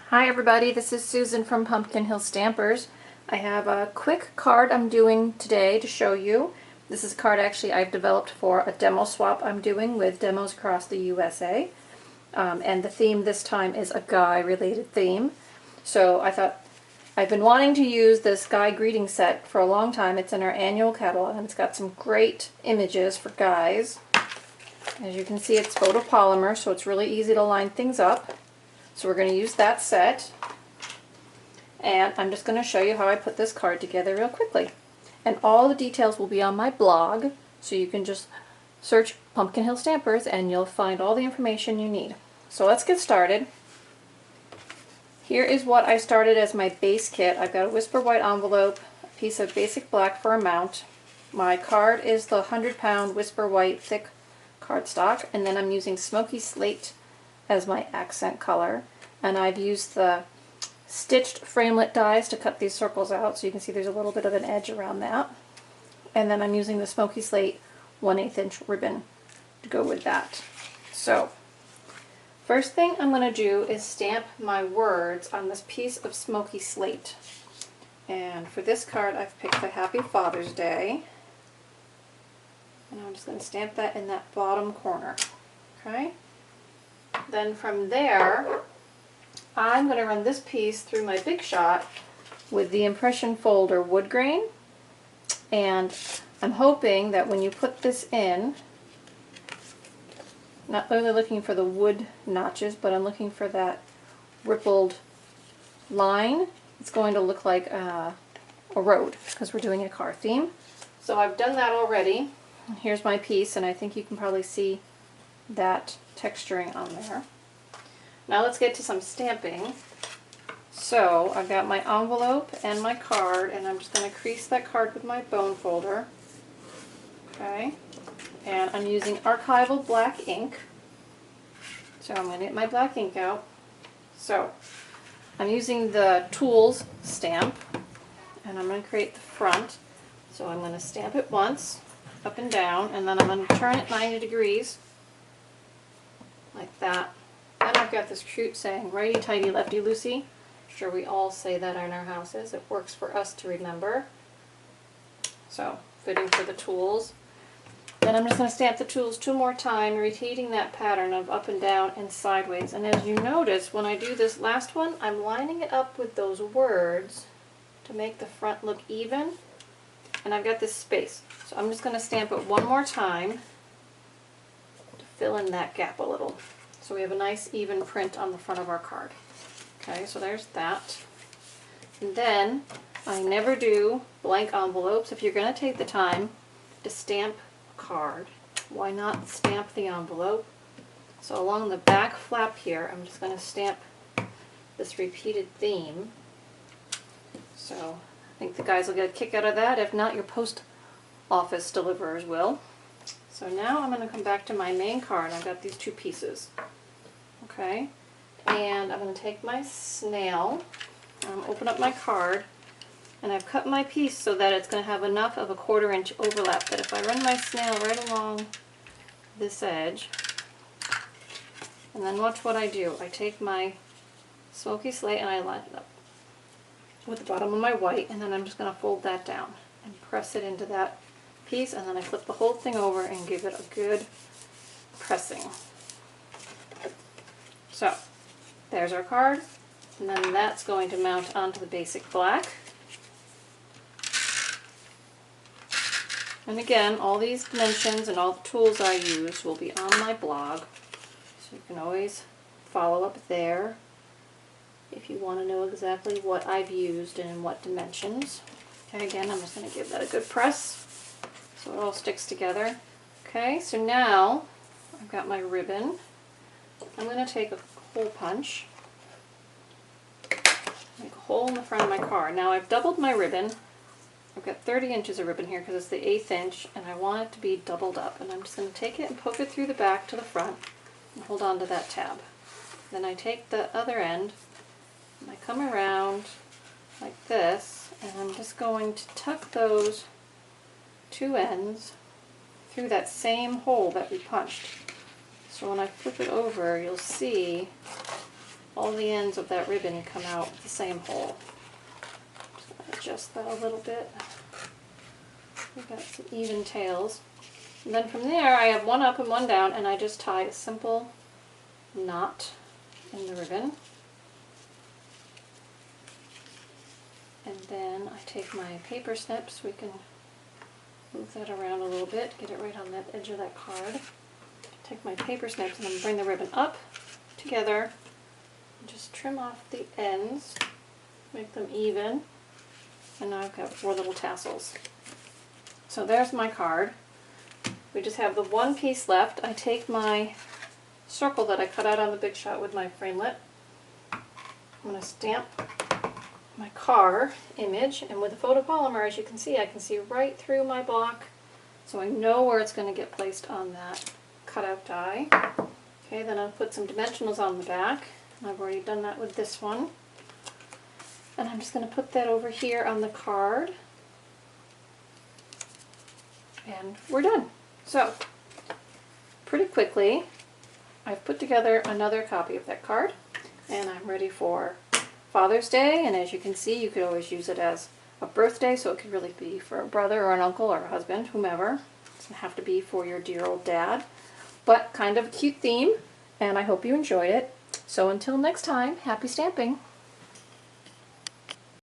Hi everybody, this is Susan from Pumpkin Hill Stampers. I have a quick card I'm doing today to show you. This is a card actually I've developed for a demo swap I'm doing with demos across the USA. And the theme this time is a guy related theme. So I thought I've been wanting to use this guy greeting set for a long time. It's in our annual catalog and it's got some great images for guys. As you can see, it's photopolymer, so it's really easy to line things up. So we're going to use that set, and I'm just going to show you how I put this card together real quickly. And all the details will be on my blog, so you can just search Pumpkin Hill Stampers and you'll find all the information you need. So let's get started. Here is what I started as my base kit. I've got a Whisper White envelope, a piece of basic black for a mount. My card is the 100-pound Whisper White thick cardstock, and then I'm using Smoky Slate as my accent color, and I've used the stitched framelit dies to cut these circles out, so you can see there's a little bit of an edge around that. And then I'm using the Smoky Slate 1/8 inch ribbon to go with that. So first thing I'm going to do is stamp my words on this piece of Smoky Slate, and for this card I've picked the Happy Father's Day, and I'm just going to stamp that in that bottom corner. Okay. Then from there, I'm going to run this piece through my Big Shot with the impression folder wood grain, and I'm hoping that when you put this in, not only looking for the wood notches, but I'm looking for that rippled line. It's going to look like a road because we're doing a car theme. So I've done that already. Here's my piece, and I think you can probably see that texturing on there. Now let's get to some stamping. So I've got my envelope and my card, and I'm just going to crease that card with my bone folder. Okay, and I'm using archival black ink. So I'm going to get my black ink out. So I'm using the Tools stamp, and I'm going to create the front. So I'm going to stamp it once, up and down, and then I'm going to turn it 90 degrees. Like that. Then I've got this cute saying, righty tighty, lefty loosey. I'm sure we all say that in our houses. It works for us to remember. So, fitting for the tools. Then I'm just going to stamp the tools 2 more times, repeating that pattern of up and down and sideways. And as you notice, when I do this last one, I'm lining it up with those words to make the front look even. And I've got this space. So I'm just going to stamp it 1 more time, fill in that gap a little, so we have a nice even print on the front of our card. Okay, so there's that. And then I never do blank envelopes. If you're going to take the time to stamp a card, why not stamp the envelope? So along the back flap here, I'm just going to stamp this repeated theme. So I think the guys will get a kick out of that. If not, your post office deliverers will. So now I'm going to come back to my main card. I've got these 2 pieces. Okay, and I'm going to take my snail, open up my card, and I've cut my piece so that it's going to have enough of a 1/4 inch overlap that if I run my snail right along this edge, and then watch what I do. I take my Smoky Slate and I line it up with the bottom of my white, and then I'm just going to fold that down and press it into that piece, and then I flip the whole thing over and give it a good pressing. So there's our card, and then that's going to mount onto the basic black. And again, all these dimensions and all the tools I use will be on my blog, so you can always follow up there if you want to know exactly what I've used and in what dimensions. Okay, again, I'm just going to give that a good press so it all sticks together. Okay, so now I've got my ribbon. I'm going to take a hole punch, make a hole in the front of my card. Now I've doubled my ribbon. I've got 30 inches of ribbon here because it's the 1/8 inch, and I want it to be doubled up. And I'm just going to take it and poke it through the back to the front and hold on to that tab. Then I take the other end and I come around like this, and I'm just going to tuck those 2 ends through that same hole that we punched. So when I flip it over, you'll see all the ends of that ribbon come out the same hole. Just going to adjust that a little bit. We've got some even tails. And then from there I have one up and one down, and I just tie a simple knot in the ribbon. And then I take my paper snips. We can move that around a little bit, get it right on that edge of that card. Take my paper snips and then bring the ribbon up together and just trim off the ends, make them even. And now I've got 4 little tassels. So there's my card. We just have the one piece left. I take my circle that I cut out on the Big Shot with my framelit. I'm going to stamp my car image, and with the photopolymer, as you can see, I can see right through my block, so I know where it's going to get placed on that cutout die. Okay, then I'll put some dimensionals on the back. I've already done that with this one. And I'm just going to put that over here on the card. And we're done. So, pretty quickly, I've put together another copy of that card, and I'm ready for Father's Day. And as you can see, you could always use it as a birthday, so it could really be for a brother or an uncle or a husband, whomever. It doesn't have to be for your dear old dad, but kind of a cute theme, and I hope you enjoyed it. So until next time, happy stamping!